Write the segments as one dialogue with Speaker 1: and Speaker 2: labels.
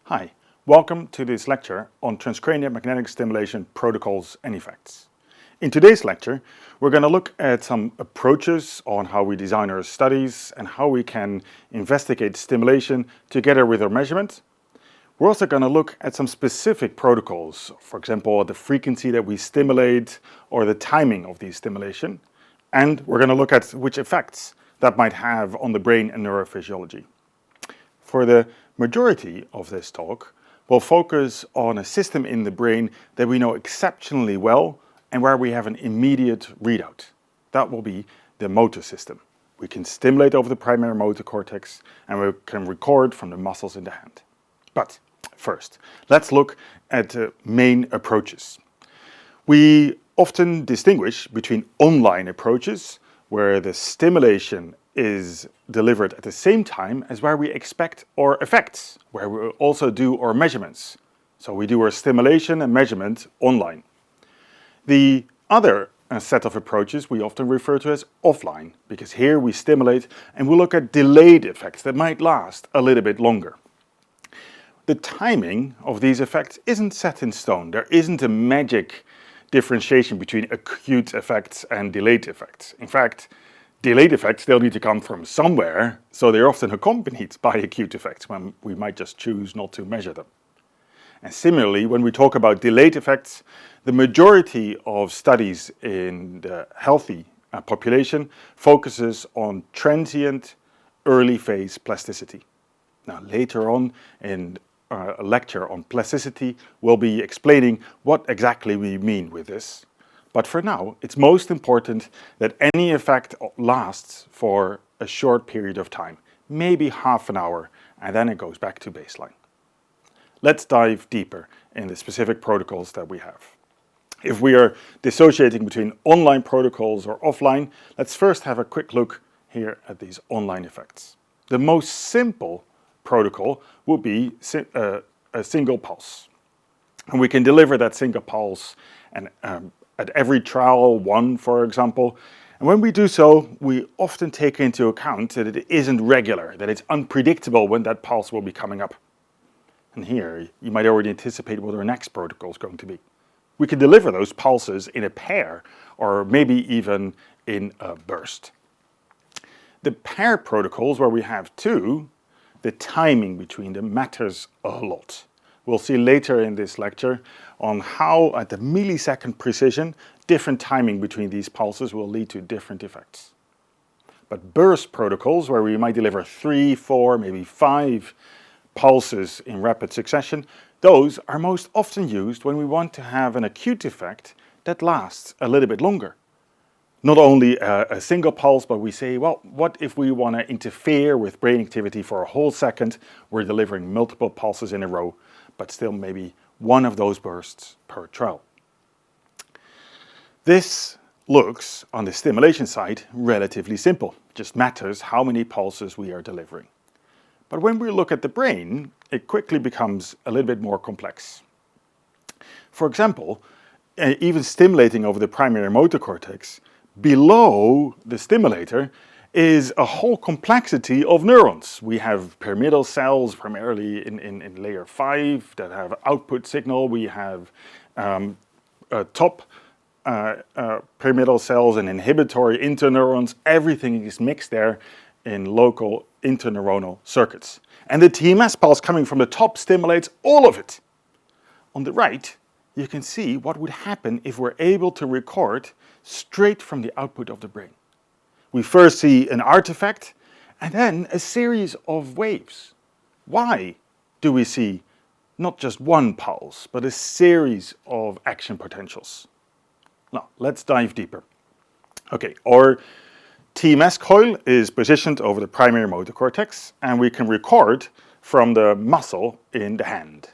Speaker 1: Hi, welcome to this lecture on transcranial magnetic stimulation protocols and effects. In today's lecture, we're going to look at some approaches on how we design our studies and how we can investigate stimulation together with our measurement. We're also going to look at some specific protocols, for example, the frequency that we stimulate or the timing of the stimulation. And we're going to look at which effects that might have on the brain and neurophysiology. For the majority of this talk, we'll focus on a system in the brain that we know exceptionally well and where we have an immediate readout. That will be the motor system. We can stimulate over the primary motor cortex and we can record from the muscles in the hand. But first, let's look at the main approaches. We often distinguish between online approaches, where the stimulation is delivered at the same time as where we expect our effects, where we also do our measurements. So we do our stimulation and measurement online. The other set of approaches we often refer to as offline, because here we stimulate and we look at delayed effects that might last a little bit longer. The timing of these effects isn't set in stone. There isn't a magic differentiation between acute effects and delayed effects. In fact, delayed effects still need to come from somewhere, so they're often accompanied by acute effects when we might just choose not to measure them. And similarly, when we talk about delayed effects, the majority of studies in the healthy population focuses on transient early phase plasticity. Now, later on in a lecture on plasticity, we'll be explaining what exactly we mean with this. But for now, it's most important that any effect lasts for a short period of time, maybe half an hour, and then it goes back to baseline. Let's dive deeper in the specific protocols that we have. If we are dissociating between online protocols or offline, let's first have a quick look here at these online effects. The most simple protocol will be a single pulse. And we can deliver that single pulse and at every trial one, for example. And when we do so, we often take into account that it isn't regular, that it's unpredictable when that pulse will be coming up. And here, you might already anticipate what our next protocol is going to be. We can deliver those pulses in a pair or maybe even in a burst. The pair protocols, where we have two, the timing between them matters a lot. We'll see later in this lecture on how at the millisecond precision, different timing between these pulses will lead to different effects. But burst protocols, where we might deliver 3, 4, maybe 5 pulses in rapid succession, those are most often used when we want to have an acute effect that lasts a little bit longer. Not only a single pulse, but we say, well, what if we want to interfere with brain activity for a whole second? We're delivering multiple pulses in a row, but still maybe one of those bursts per trial. This looks, on the stimulation side, relatively simple. It just matters how many pulses we are delivering. But when we look at the brain, it quickly becomes a little bit more complex. For example, even stimulating over the primary motor cortex, below the stimulator is a whole complexity of neurons. We have pyramidal cells, primarily in layer 5, that have output signal. We have top pyramidal cells and inhibitory interneurons. Everything is mixed there in local interneuronal circuits. And the TMS pulse coming from the top stimulates all of it. On the right, you can see what would happen if we're able to record straight from the output of the brain. We first see an artifact and then a series of waves. Why do we see not just one pulse, but a series of action potentials? Now, let's dive deeper. Okay, our TMS coil is positioned over the primary motor cortex, and we can record from the muscle in the hand.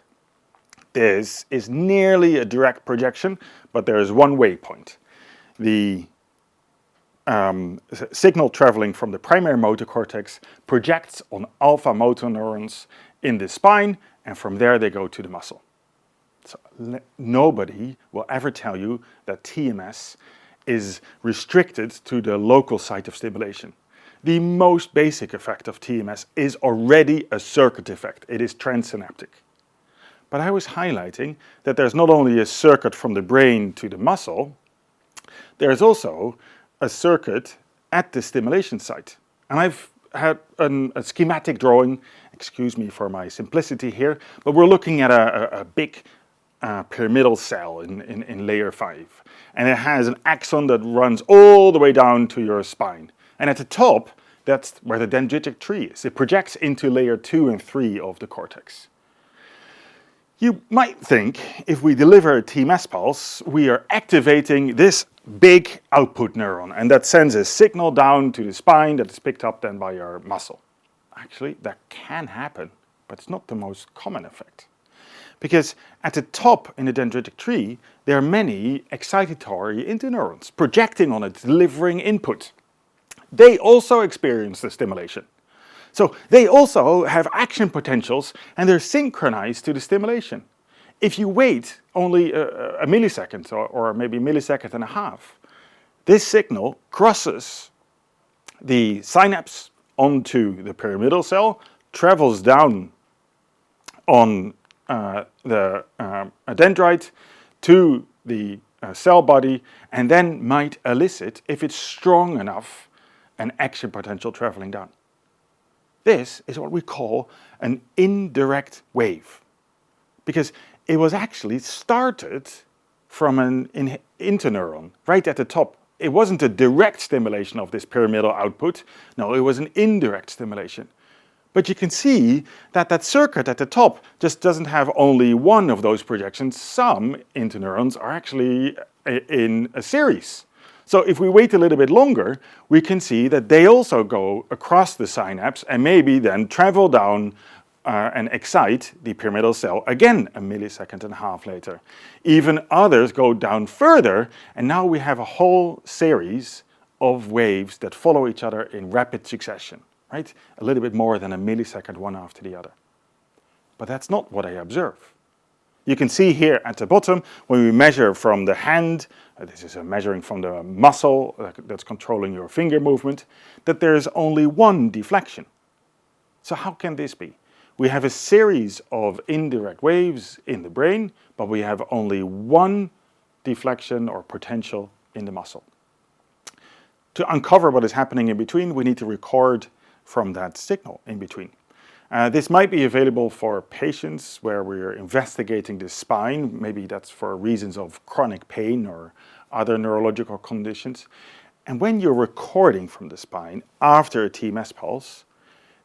Speaker 1: This is nearly a direct projection, but there is one waypoint. The signal traveling from the primary motor cortex projects on alpha motor neurons in the spine, and from there they go to the muscle. So nobody will ever tell you that TMS is restricted to the local site of stimulation. The most basic effect of TMS is already a circuit effect. It is transsynaptic. But I was highlighting that there's not only a circuit from the brain to the muscle, there's also a circuit at the stimulation site. And I've had a schematic drawing, excuse me for my simplicity here, but we're looking at a big pyramidal cell in layer 5. And it has an axon that runs all the way down to your spine. And at the top, that's where the dendritic tree is. It projects into layer 2 and 3 of the cortex. You might think if we deliver a TMS pulse, we are activating this big output neuron, and that sends a signal down to the spine that is picked up then by your muscle. Actually, that can happen, but it's not the most common effect. Because at the top in the dendritic tree, there are many excitatory interneurons projecting on it, delivering input. They also experience the stimulation. So they also have action potentials and they're synchronized to the stimulation. If you wait only a millisecond or maybe a millisecond and a half, this signal crosses the synapse onto the pyramidal cell, travels down on the dendrite to the cell body, and then might elicit, if it's strong enough, an action potential traveling down. This is what we call an indirect wave, because it was actually started from an interneuron right at the top. It wasn't a direct stimulation of this pyramidal output. No, it was an indirect stimulation. But you can see that that circuit at the top just doesn't have only one of those projections. Some interneurons are actually in a series. So if we wait a little bit longer, we can see that they also go across the synapse and maybe then travel down and excite the pyramidal cell again a millisecond and a half later. Even others go down further, and now we have a whole series of waves that follow each other in rapid succession, right? A little bit more than a millisecond one after the other. But that's not what I observe. You can see here at the bottom, when we measure from the hand, this is measuring from the muscle that's controlling your finger movement, that there's only one deflection. So how can this be? We have a series of indirect waves in the brain, but we have only one deflection or potential in the muscle. To uncover what is happening in between, we need to record from that signal in between. This might be available for patients where we're investigating the spine. Maybe that's for reasons of chronic pain or other neurological conditions. And when you're recording from the spine after a TMS pulse,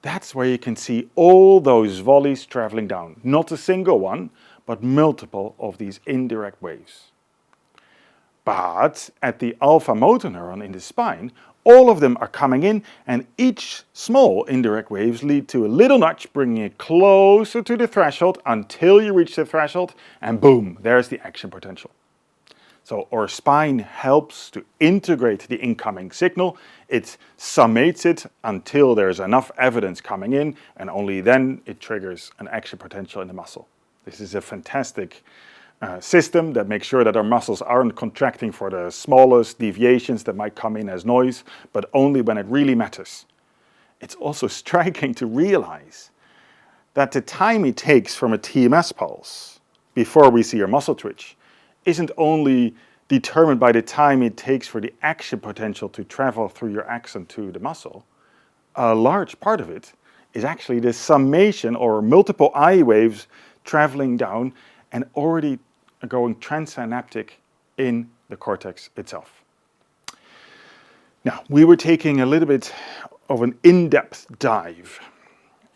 Speaker 1: that's where you can see all those volleys traveling down. Not a single one, but multiple of these indirect waves. But at the alpha motor neuron in the spine, all of them are coming in, and each small indirect waves lead to a little nudge, bringing it closer to the threshold until you reach the threshold, and boom, there's the action potential. So our spine helps to integrate the incoming signal. It summates it until there's enough evidence coming in, and only then it triggers an action potential in the muscle. This is a fantastic system that makes sure that our muscles aren't contracting for the smallest deviations that might come in as noise, but only when it really matters. It's also striking to realize that the time it takes from a TMS pulse before we see a muscle twitch isn't only determined by the time it takes for the action potential to travel through your axon to the muscle. A large part of it is actually the summation or multiple I waves traveling down and already going transsynaptic in the cortex itself. Now, we were taking a little bit of an in-depth dive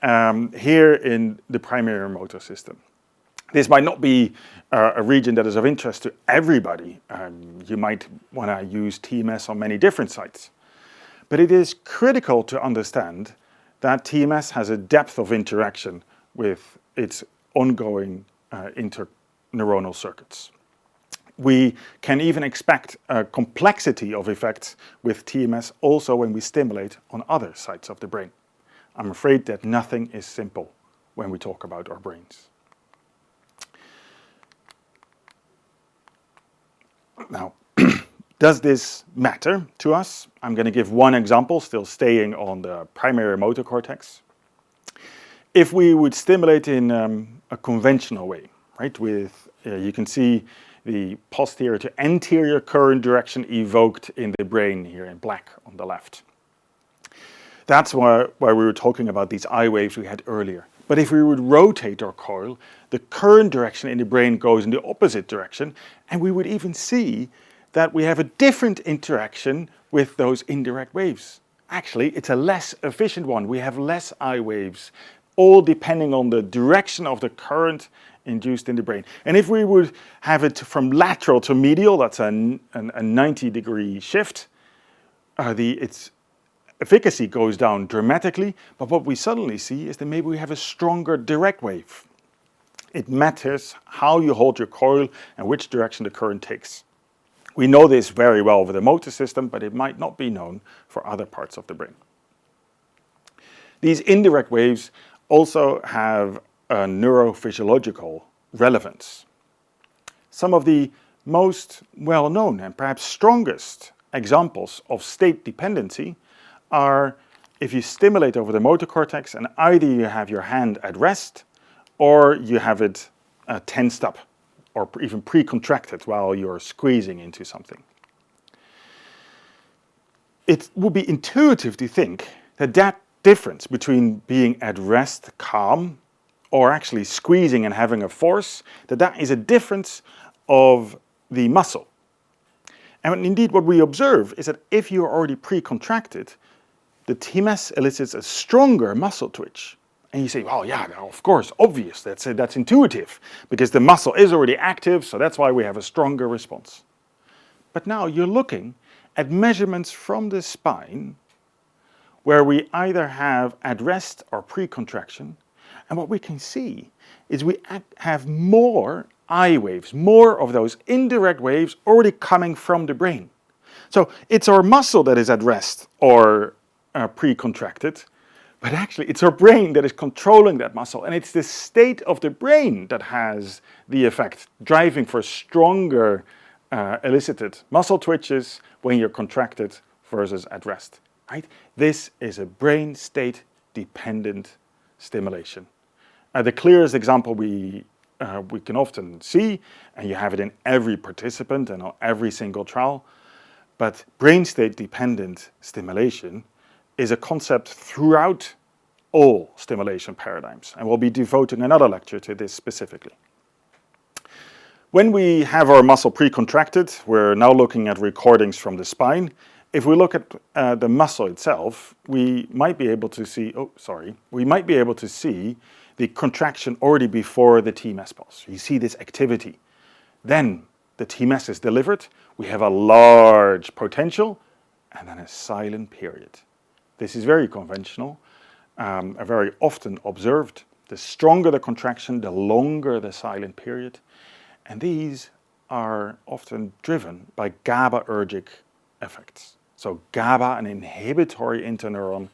Speaker 1: here in the primary motor system. This might not be a region that is of interest to everybody. You might want to use TMS on many different sites. But it is critical to understand that TMS has a depth of interaction with its ongoing interneuronal circuits. We can even expect a complexity of effects with TMS also when we stimulate on other sites of the brain. I'm afraid that nothing is simple when we talk about our brains. Now, does this matter to us? I'm going to give one example, still staying on the primary motor cortex. If we would stimulate in a conventional way, right? With you can see the posterior to anterior current direction evoked in the brain here in black on the left. That's why we were talking about these I waves we had earlier. But if we would rotate our coil, the current direction in the brain goes in the opposite direction, and we would even see that we have a different interaction with those indirect waves. Actually, it's a less efficient one. We have less I waves, all depending on the direction of the current induced in the brain. And if we would have it from lateral to medial, that's a 90-degree shift, its efficacy goes down dramatically, but what we suddenly see is that maybe we have a stronger direct wave. It matters how you hold your coil and which direction the current takes. We know this very well with the motor system, but it might not be known for other parts of the brain. These indirect waves also have a neurophysiological relevance. Some of the most well-known and perhaps strongest examples of state dependency are if you stimulate over the motor cortex and either you have your hand at rest or you have it tensed up or even pre-contracted while you're squeezing into something. It would be intuitive to think that that difference between being at rest, calm, or actually squeezing and having a force, that is a difference of the muscle. And indeed what we observe is that if you're already pre-contracted, the TMS elicits a stronger muscle twitch. And you say, well, yeah, of course, obvious, that's intuitive, because the muscle is already active, so that's why we have a stronger response. But now you're looking at measurements from the spine where we either have at rest or pre-contraction, and what we can see is we have more I waves, more of those indirect waves already coming from the brain. So it's our muscle that is at rest or pre-contracted, but actually it's our brain that is controlling that muscle, and it's the state of the brain that has the effect, driving for stronger elicited muscle twitches when you're contracted versus at rest. Right? This is a brain state dependent stimulation. The clearest example we can often see, and you have it in every participant and on every single trial, but brain state dependent stimulation is a concept throughout all stimulation paradigms, and we'll be devoting another lecture to this specifically. When we have our muscle pre-contracted, we're now looking at recordings from the spine. If we look at the muscle itself, we might be able to see, the contraction already before the TMS pulse. You see this activity. Then the TMS is delivered, we have a large potential, and then a silent period. This is very conventional, very often observed. The stronger the contraction, the longer the silent period. And these are often driven by GABAergic effects. So GABA, an inhibitory interneuron,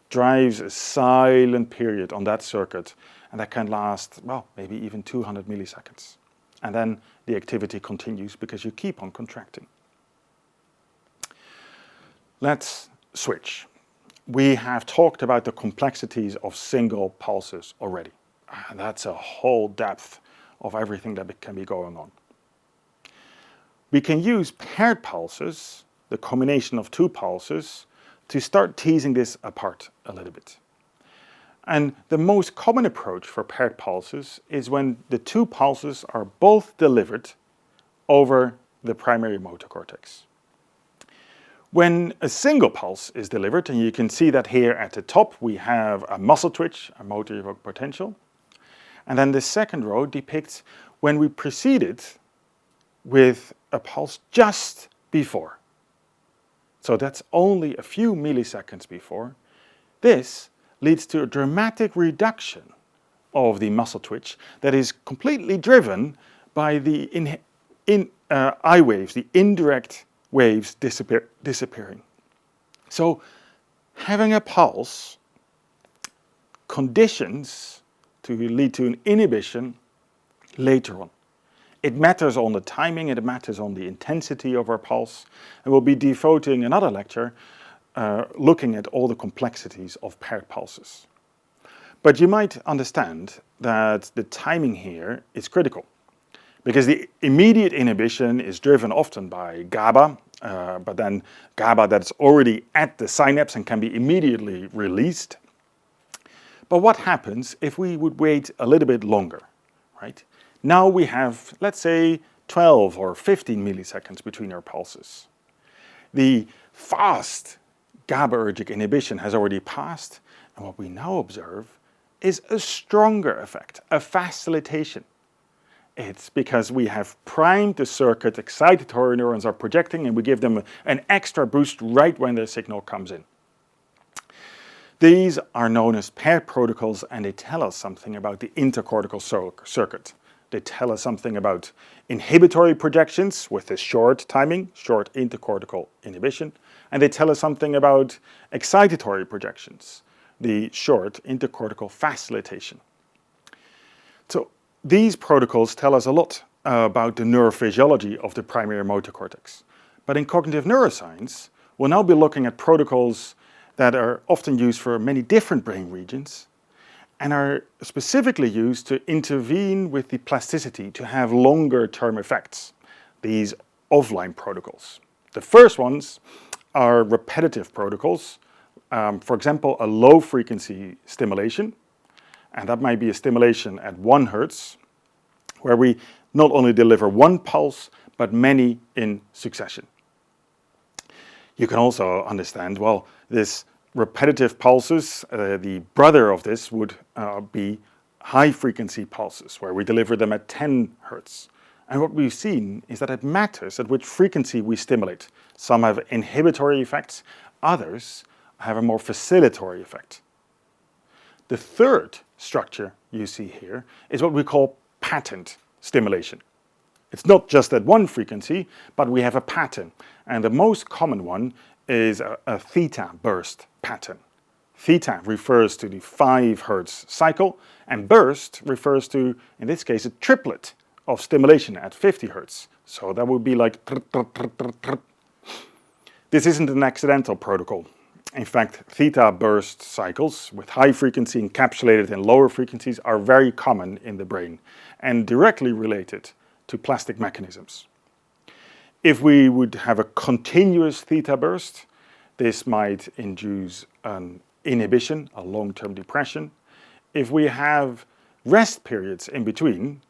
Speaker 1: drives a silent period on that circuit, and that can last, well, maybe even 200 milliseconds. And then the activity continues because you keep on contracting. Let's switch. We have talked about the complexities of single pulses already. And that's a whole depth of everything that can be going on. We can use paired pulses, the combination of two pulses, to start teasing this apart a little bit. And the most common approach for paired pulses is when the two pulses are both delivered over the primary motor cortex. When a single pulse is delivered, and you can see that here at the top, we have a muscle twitch, a motor evoked potential. And then the second row depicts when we proceeded with a pulse just before. So that's only a few milliseconds before. This leads to a dramatic reduction of the muscle twitch that is completely driven by the I waves, the indirect waves disappearing. So having a pulse conditions to lead to an inhibition later on. It matters on the timing, it matters on the intensity of our pulse, and we'll be devoting another lecture looking at all the complexities of paired pulses. But you might understand that the timing here is critical. because the immediate inhibition is driven often by GABA, but then GABA that's already at the synapse and can be immediately released. But what happens if we would wait a little bit longer, right? Now we have, let's say, 12 or 15 milliseconds between our pulses. The fast GABAergic inhibition has already passed, and what we now observe is a stronger effect, a facilitation. It's because we have primed the circuit, excitatory neurons are projecting, and we give them an extra boost right when the signal comes in. These are known as paired protocols, and they tell us something about the intercortical circuit. They tell us something about inhibitory projections with the short timing, short intercortical inhibition, and they tell us something about excitatory projections, the short intercortical facilitation. So these protocols tell us a lot about the neurophysiology of the primary motor cortex. But in cognitive neuroscience, we'll now be looking at protocols that are often used for many different brain regions and are specifically used to intervene with the plasticity to have longer term effects, these offline protocols. The first ones are repetitive protocols, for example, a low frequency stimulation, and that might be a stimulation at 1 Hertz, where we not only deliver one pulse, but many in succession. You can also understand, well, this repetitive pulses, the brother of this would be high frequency pulses, where we deliver them at 10 Hertz. And what we've seen is that it matters at which frequency we stimulate. Some have inhibitory effects, others have a more facilitatory effect. The third structure you see here is what we call patterned stimulation. It's not just at one frequency, but we have a pattern. And the most common one is a theta burst pattern. Theta refers to the 5 Hertz cycle, and burst refers to, in this case, a triplet of stimulation at 50 Hertz. So that would be like... This isn't an accidental protocol. In fact, theta burst cycles with high frequency encapsulated in lower frequencies are very common in the brain and directly related to plastic mechanisms. If we would have a continuous theta burst, this might induce an inhibition, a long-term depression. If we have rest periods in between,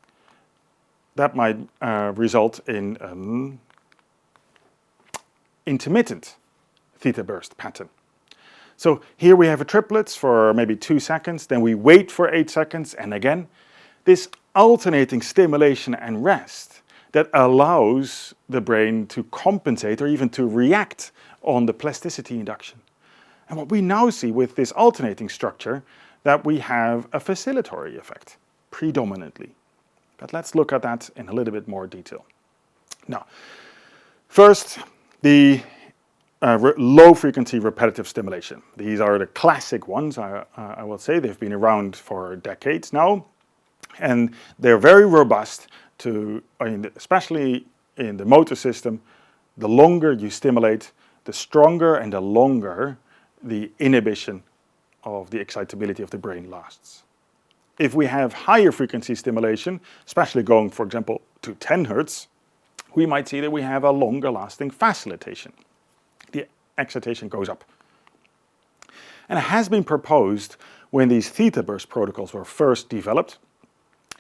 Speaker 1: that might result in an intermittent theta burst pattern. So here we have a triplets for maybe 2 seconds, then we wait for 8 seconds, and again, this alternating stimulation and rest that allows the brain to compensate or even to react on the plasticity induction. And what we now see with this alternating structure, that we have a facilitatory effect, predominantly. But let's look at that in a little bit more detail. Now, first, the low frequency repetitive stimulation. These are the classic ones, I will say. They've been around for decades now, and they're very robust to, especially in the motor system. The longer you stimulate, the stronger and the longer the inhibition of the excitability of the brain lasts. If we have higher frequency stimulation, especially going, for example, to 10 Hertz, we might see that we have a longer lasting facilitation. The excitation goes up. And it has been proposed when these theta burst protocols were first developed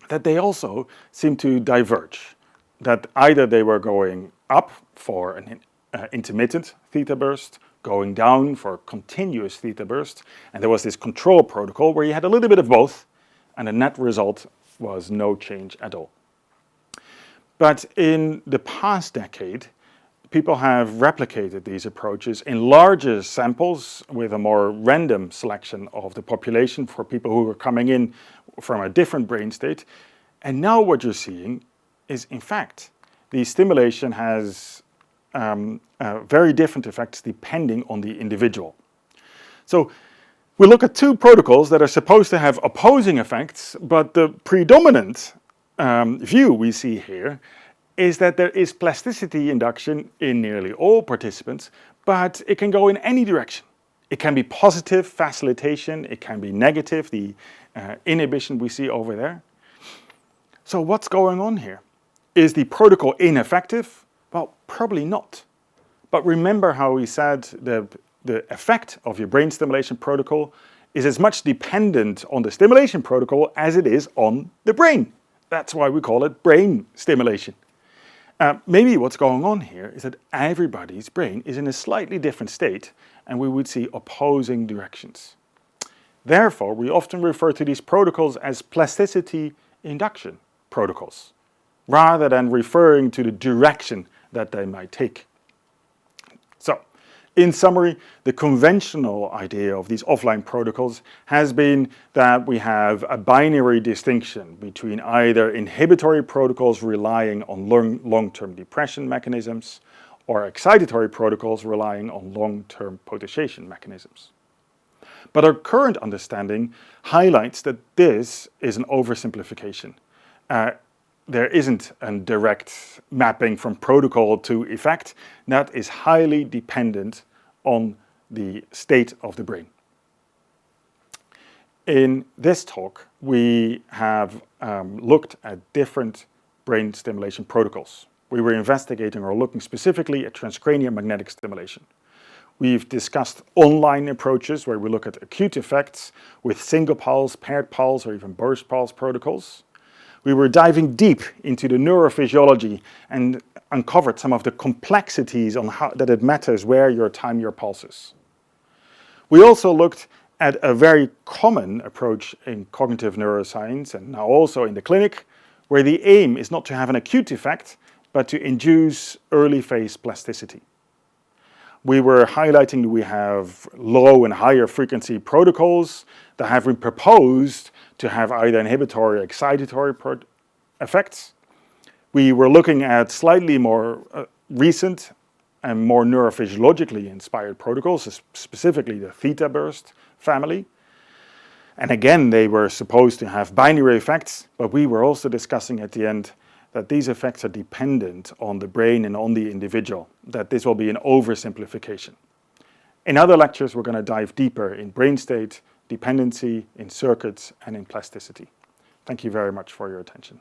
Speaker 1: that they also seem to diverge. That either they were going up for an intermittent theta burst, going down for a continuous theta burst, and there was this control protocol where you had a little bit of both, and the net result was no change at all. But in the past decade, people have replicated these approaches in larger samples with a more random selection of the population for people who are coming in from a different brain state. And now what you're seeing is, in fact, the stimulation has very different effects depending on the individual. So we look at 2 protocols that are supposed to have opposing effects, but the predominant view we see here is that there is plasticity induction in nearly all participants, but it can go in any direction. It can be positive facilitation, it can be negative, the inhibition we see over there. So what's going on here? Is the protocol ineffective? Well, probably not. But remember how we said the effect of your brain stimulation protocol is as much dependent on the stimulation protocol as it is on the brain. That's why we call it brain stimulation. Maybe what's going on here is that everybody's brain is in a slightly different state and we would see opposing directions. Therefore, we often refer to these protocols as plasticity induction protocols, rather than referring to the direction that they might take. So, in summary, the conventional idea of these offline protocols has been that we have a binary distinction between either inhibitory protocols relying on long-term depression mechanisms or excitatory protocols relying on long-term potentiation mechanisms. But our current understanding highlights that this is an oversimplification. There isn't a direct mapping from protocol to effect. That is highly dependent on the state of the brain. In this talk, we have looked at different brain stimulation protocols. We were investigating or looking specifically at transcranial magnetic stimulation. We've discussed online approaches where we look at acute effects with single pulse, paired pulse, or even burst pulse protocols. We were diving deep into the neurophysiology and uncovered some of the complexities on how that it matters where you time your pulses. We also looked at a very common approach in cognitive neuroscience and now also in the clinic, where the aim is not to have an acute effect, but to induce early phase plasticity. We were highlighting that we have low and higher frequency protocols that have been proposed to have either inhibitory or excitatory effects. We were looking at slightly more recent and more neurophysiologically inspired protocols, specifically the theta burst family. And again, they were supposed to have binary effects, but we were also discussing at the end that these effects are dependent on the brain and on the individual, that this will be an oversimplification. In other lectures, we're going to dive deeper in brain state, dependency, in circuits, and in plasticity. Thank you very much for your attention.